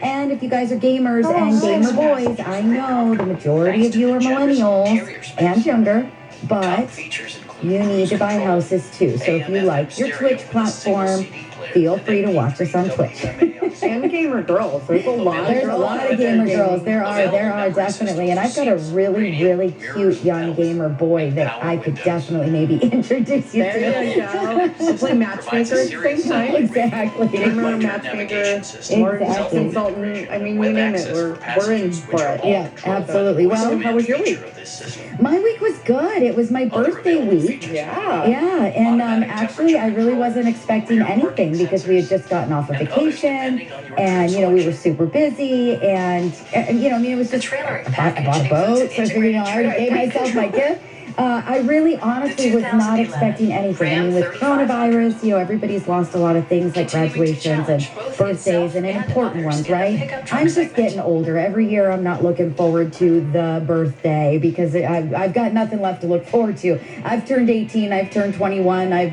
And if you guys are gamers and gamer boys, I know the majority of you are millennials and younger, but you need to buy houses too. So if you like your Twitch platform, feel free to watch us on Twitch. And gamer girls. There's a lot of gamer girls. There are definitely. And I've got a really, really cute young gamer boy that I could definitely maybe introduce you to. There you go. We'll play matchmaker at the same time. Exactly. Gamer, matchmaker, mortgage consultant. I mean, you name it. We're in for it. Yeah, absolutely. Well, how was your week? My week was good. It was my birthday week. Yeah. Yeah, and actually I really wasn't expecting anything because we had just gotten off of vacation and, you know, we were super busy and you know, I mean, it was just, I bought a boat, so I figured, you know, I already gave myself my gift. I really honestly was not expecting anything. I mean, with coronavirus, you know, everybody's lost a lot of things like graduations and birthdays and important ones, right? I'm just getting older. Every year I'm not looking forward to the birthday because I've got nothing left to look forward to. I've turned 18, I've turned 21, I've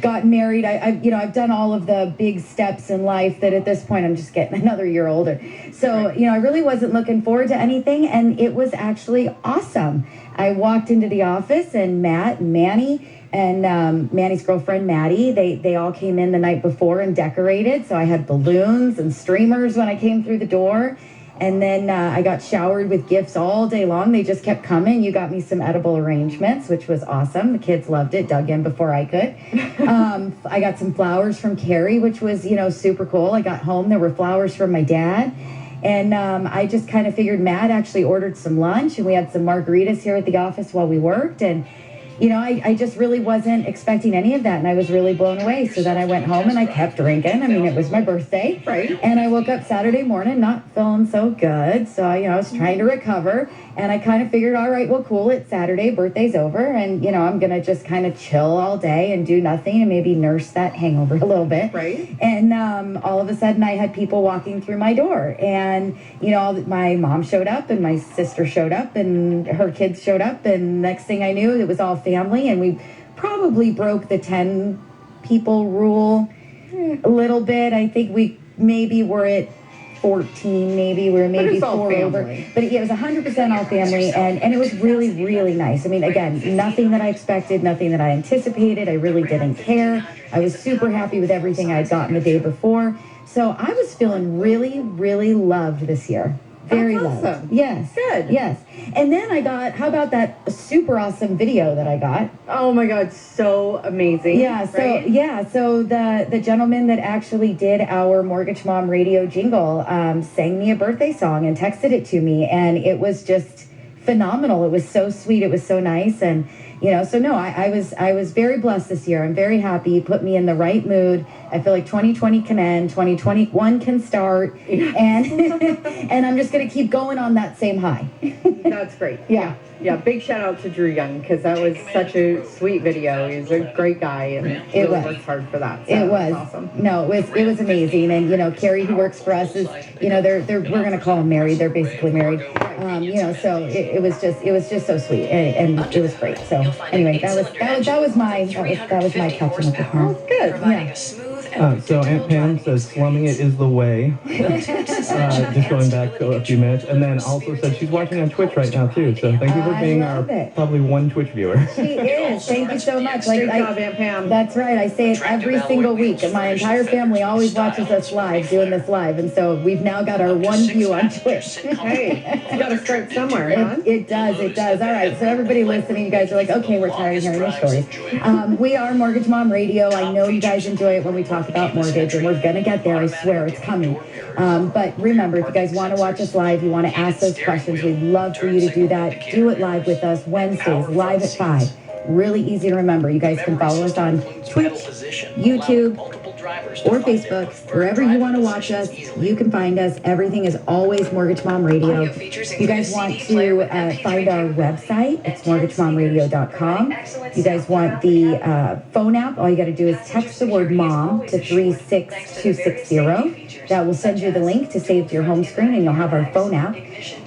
got married. I've done all of the big steps in life that at this point I'm just getting another year older. So, you know, I really wasn't looking forward to anything, and it was actually awesome. I walked into the office and Matt and Manny and Manny's girlfriend Maddie, they all came in the night before and decorated. So I had balloons and streamers when I came through the door. And then I got showered with gifts all day long. They just kept coming. You got me some edible arrangements, which was awesome. The kids loved it, dug in before I could. I got some flowers from Carrie, which was, you know, super cool. I got home, there were flowers from my dad. And I just kind of figured Matt actually ordered some lunch, and we had some margaritas here at the office while we worked. And you know, I just really wasn't expecting any of that, and I was really blown away. So then I went home and I kept drinking. I mean, it was my birthday. Right. And I woke up Saturday morning not feeling so good. So, you know, I was trying to recover. And I kind of figured, all right, well, cool, it's Saturday, birthday's over. And, you know, I'm going to just kind of chill all day and do nothing and maybe nurse that hangover a little bit. Right. And all of a sudden I had people walking through my door. And, you know, my mom showed up and my sister showed up and her kids showed up. And next thing I knew, it was all family. And we probably broke the 10 people rule a little bit. I think we maybe were at 14, maybe we're maybe 4 over, but it was 100% all family, and it was really, really nice. I mean, again, nothing that I expected, nothing that I anticipated. I really didn't care. I was super happy with everything I had gotten the day before, so I was feeling really, really loved this year. Very awesome. loved. Yes. Good. Yes. And then I got, how about that super awesome video that I got? Oh my God, so amazing. Yeah, so right? yeah, so the gentleman that actually did our Mortgage Mom radio jingle sang me a birthday song and texted it to me, and it was just phenomenal. It was so sweet. It was so nice. And you know, so no, I was very blessed this year. I'm very happy. It put me in the right mood. I feel like 2020 can end, 2021 can start, and and I'm just gonna keep going on that same high. That's great. Yeah. Yeah, big shout out to Drew Young, because that was such a sweet video. He's a great guy, and It really was. worked hard for that. So It was awesome. No, it was amazing. And you know, Carrie, who works for us, is, you know, we're gonna call them married. They're basically married. You know, so it was just so sweet, and it was great. So anyway, that was my catching up with her. Good. Yeah. So Aunt Pam says slumming it is the way. Just going back a few minutes, and then also said she's watching on Twitch right now too. So thank you for being our probably one Twitch viewer. She is. Thank you so much. Great job, Aunt Pam. That's right. I say it every single week, and my entire family always watches us live, doing this live, and so we've now got our one view on Twitch. Hey, you got to start somewhere, huh? It does. All right, so everybody listening, you guys are like, okay, we're tired of hearing your stories. We are Mortgage Mom Radio. I know you guys enjoy it when we talk about mortgage, and we're going to get there. I swear, it's coming. But remember, if you guys want to watch us live, you want to ask those questions, we'd love for you to do that. Do it live with us Wednesdays, live at 5. Really easy to remember. You guys can follow us on Twitch, YouTube, or Facebook. Wherever you want to watch us, you can find us. Everything is always Mortgage Mom Radio. If you guys want to find our website, it's mortgagemomradio.com. You guys want the phone app, all you got to do is text the word MOM to 36260. That will send you the link to save to your home screen, and you'll have our phone app.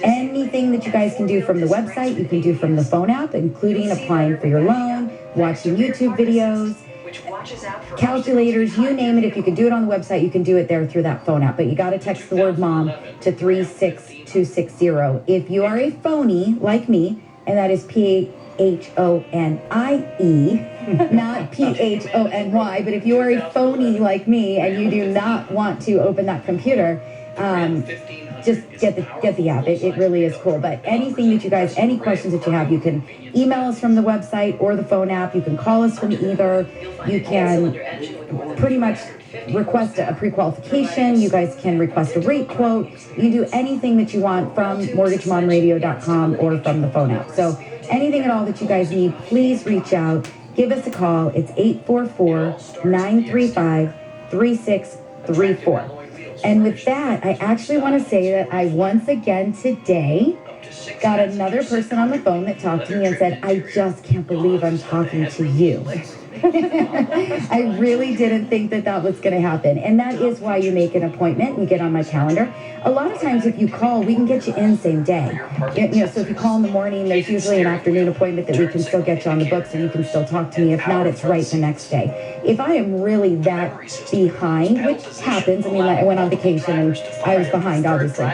Anything that you guys can do from the website, you can do from the phone app, including applying for your loan, watching YouTube videos, calculators, you name it. If you can do it on the website, you can do it there through that phone app. But you got to text the word mom to 36260. If you are a phony like me, and that is PHONIE, not PHONY, but if you are a phony like me and you do not want to open that computer, just get the app. It really is cool. But anything that you guys, any questions that you have, you can email us from the website or the phone app. You can call us from either. You can pretty much request a pre-qualification. You guys can request a rate quote. You can do anything that you want from mortgagemomradio.com or from the phone app. So anything at all that you guys need, please reach out. Give us a call. It's 844-935-3634. And with that, I actually want to say that I once again today got another person on the phone that talked to me and said, I just can't believe I'm talking to you. I really didn't think that was going to happen. And that is why you make an appointment and get on my calendar. A lot of times if you call, we can get you in same day. So if you call in the morning, there's usually an afternoon appointment that we can still get you on the books and you can still talk to me. If not, it's right the next day. If I am really that behind, which happens, I mean, I went on vacation and I was behind, obviously.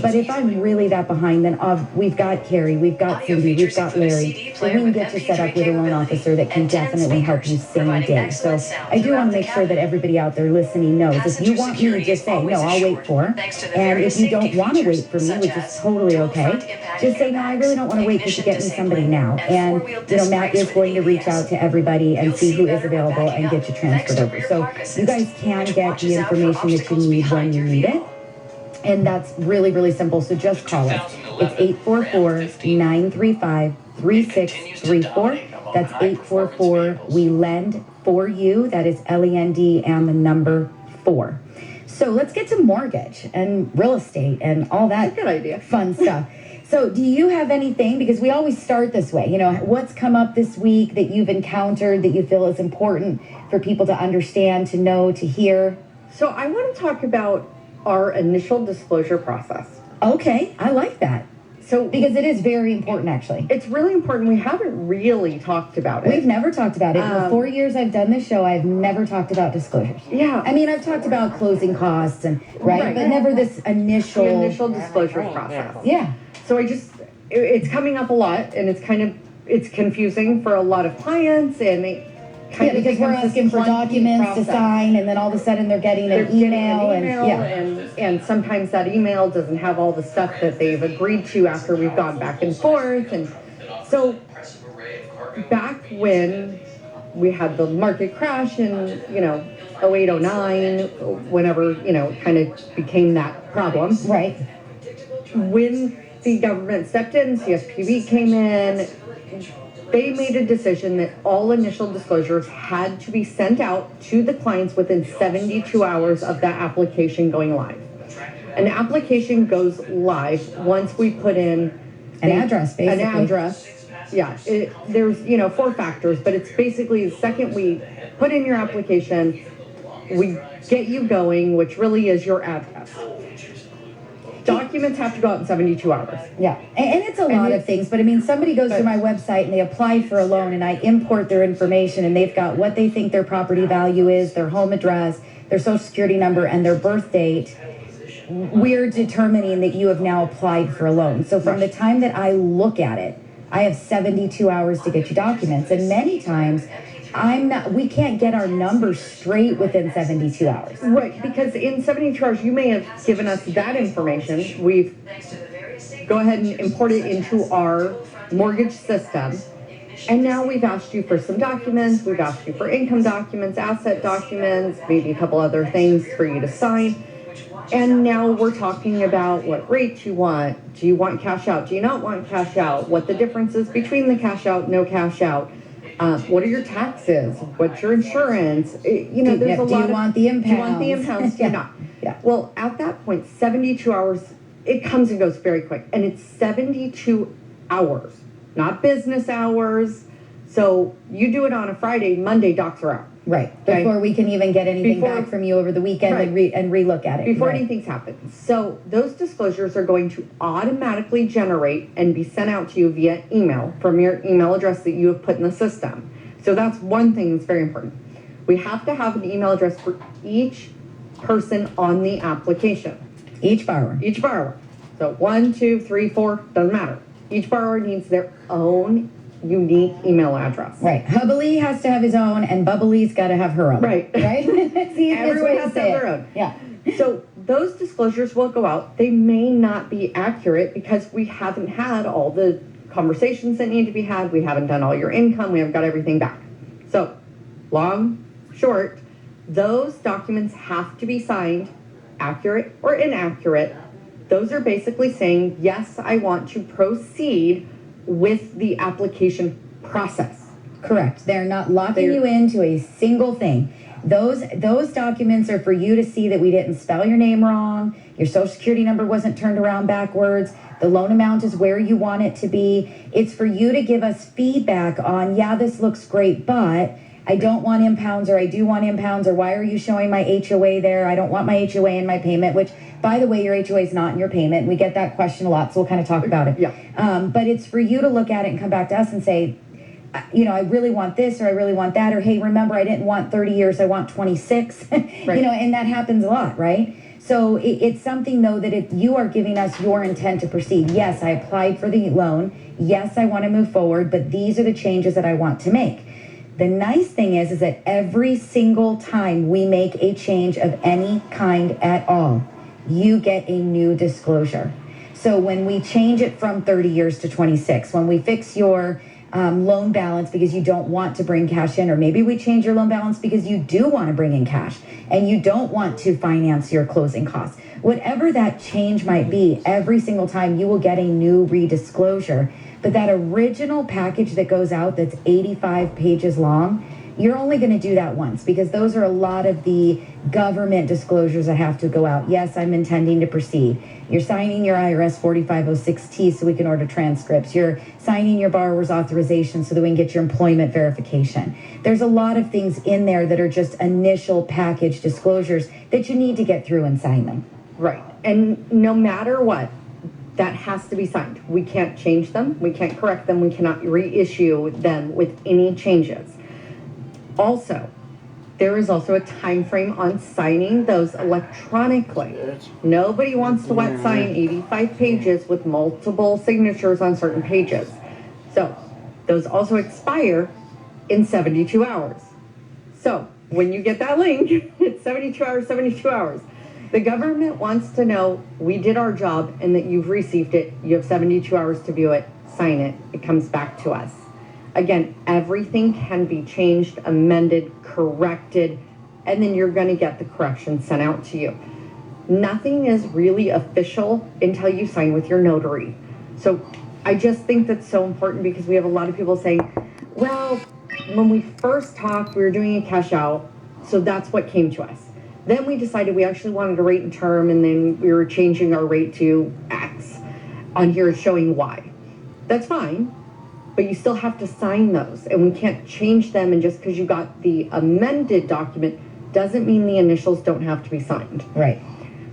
But if I'm really that behind, then we've got Carrie, we've got Cindy, we've got Larry. So we can get you set up with a loan officer that can definitely help you same day. So I do want to make sure that everybody out there listening knows. If you want me to just say, no, I'll wait for. And if you don't want to wait for me, which is totally okay, just say, no, I really don't want to wait because you get me somebody now. And, Matt is going to reach out to everybody and see who is available and get you transferred over. So you guys can get the information that you need when you need it. And that's really, really simple. So just call us. It's 844-935-3634. That's 844-WE-LEND-FOR-YOU. That is LEND and the number 4. So let's get to mortgage and real estate and all that good idea. Fun stuff. So do you have anything, because we always start this way, what's come up this week that you've encountered that you feel is important for people to understand, to know, to hear? So I want to talk about our initial disclosure process. Okay, I like that. So, because it is very important, actually. It's really important. We haven't really talked about it. We've never talked about it. In the 4 years I've done this show, I've never talked about disclosures. Yeah. I mean, I've talked about closing costs and but never this initial disclosure process. Yeah. So it's coming up a lot, and it's confusing for a lot of clients, and because we're asking for documents to sign, and then all of a sudden they're getting an email, and sometimes that email doesn't have all the stuff that they've agreed to after we've gone back and forth. And so back when we had the market crash in 08, 09, whenever kind of became that problem, right? When the government stepped in, CSPB came in, they made a decision that all initial disclosures had to be sent out to the clients within 72 hours of that application going live. An application goes live once we put in an address, basically. An address. Yeah, there's 4 factors, but it's basically the second we put in your application, we get you going, which really is your address. Documents have to go out in 72 hours. Yeah, and it's a lot of things, but I mean, somebody goes to my website and they apply for a loan, and I import their information, and they've got what they think their property value is, their home address, their social security number, and their birth date. We're determining that you have now applied for a loan. So from the time that I look at it, I have 72 hours to get you documents, and many times we can't get our numbers straight within 72 hours. Right, because in 72 hours, you may have given us that information. We've go ahead and import it into our mortgage system. And now we've asked you for some documents. We've asked you for income documents, asset documents, maybe a couple other things for you to sign. And now we're talking about what rate you want. Do you want cash out? Do you not want cash out? What the difference is between the cash out, no cash out. What are your taxes? What's your insurance? There's a lot. Do you want the impounds? Do you want the impounds? Do you not? Yeah. Well, at that point, 72 hours, it comes and goes very quick. And it's 72 hours, not business hours. So you do it on a Friday, Monday, docs are out. Right. Before we can even get anything back from you over the weekend and re-look at it. Before anything's happened. So those disclosures are going to automatically generate and be sent out to you via email from your email address that you have put in the system. So that's one thing that's very important. We have to have an email address for each person on the application. Each borrower. Each borrower. So 1, 2, 3, 4, doesn't matter. Each borrower needs their own unique email address. Right. Hubbly has to have his own, and Bubbly's got to have her own. Right. Right? Everyone has to have their own. Yeah. So those disclosures will go out. They may not be accurate because we haven't had all the conversations that need to be had. We haven't done all your income. We haven't got everything back. So long, short, those documents have to be signed, accurate or inaccurate. Those are basically saying, yes, I want to proceed with the application process. Correct. They're not locking you into a single thing. Those documents are for you to see that we didn't spell your name wrong, your social security number wasn't turned around backwards, the loan amount is where you want it to be. It's for you to give us feedback on, yeah, this looks great, but I don't want impounds, or I do want impounds, or why are you showing my HOA there? I don't want my HOA in my payment, which, by the way, your HOA is not in your payment. We get that question a lot, so we'll kind of talk about it. Yeah. But it's for you to look at it and come back to us and say, you know, I really want this, or I really want that, or hey, remember, I didn't want 30 years, I want 26. Right. You know, and that happens a lot, right? So it's something, though, that if you are giving us your intent to proceed, yes, I applied for the loan, yes, I want to move forward, but these are the changes that I want to make. The nice thing is that every single time we make a change of any kind at all, you get a new disclosure. So when we change it from 30 years to 26, when we fix your loan balance because you don't want to bring cash in, or maybe we change your loan balance because you do want to bring in cash and you don't want to finance your closing costs, whatever that change might be, every single time you will get a new redisclosure. But that original package that goes out that's 85 pages long, you're only going to do that once, because those are a lot of the government disclosures that have to go out. Yes, I'm intending to proceed. You're signing your IRS 4506T so we can order transcripts. You're signing your borrower's authorization so that we can get your employment verification. There's a lot of things in there that are just initial package disclosures that you need to get through and sign them. Right. And no matter what, that has to be signed. We can't change them. We can't correct them. We cannot reissue them with any changes. Also, there is also a time frame on signing those electronically. Nobody wants to wet sign 85 pages with multiple signatures on certain pages. So those also expire in 72 hours. So when you get that link, it's 72 hours, 72 hours. The government wants to know we did our job and that you've received it. You have 72 hours to view it, sign it, it comes back to us. Again, everything can be changed, amended, corrected, and then you're going to get the correction sent out to you. Nothing is really official until you sign with your notary. So I just think that's so important, because we have a lot of people saying, well, when we first talked, we were doing a cash out, so that's what came to us. Then we decided we actually wanted a rate and term, and then we were changing our rate to X. On here it's showing Y. That's fine, but you still have to sign those, and we can't change them, and just because you got the amended document doesn't mean the initials don't have to be signed. Right.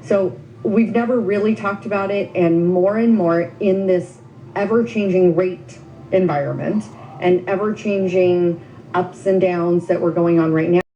So we've never really talked about it, and more in this ever-changing rate environment and ever-changing ups and downs that we're going on right now.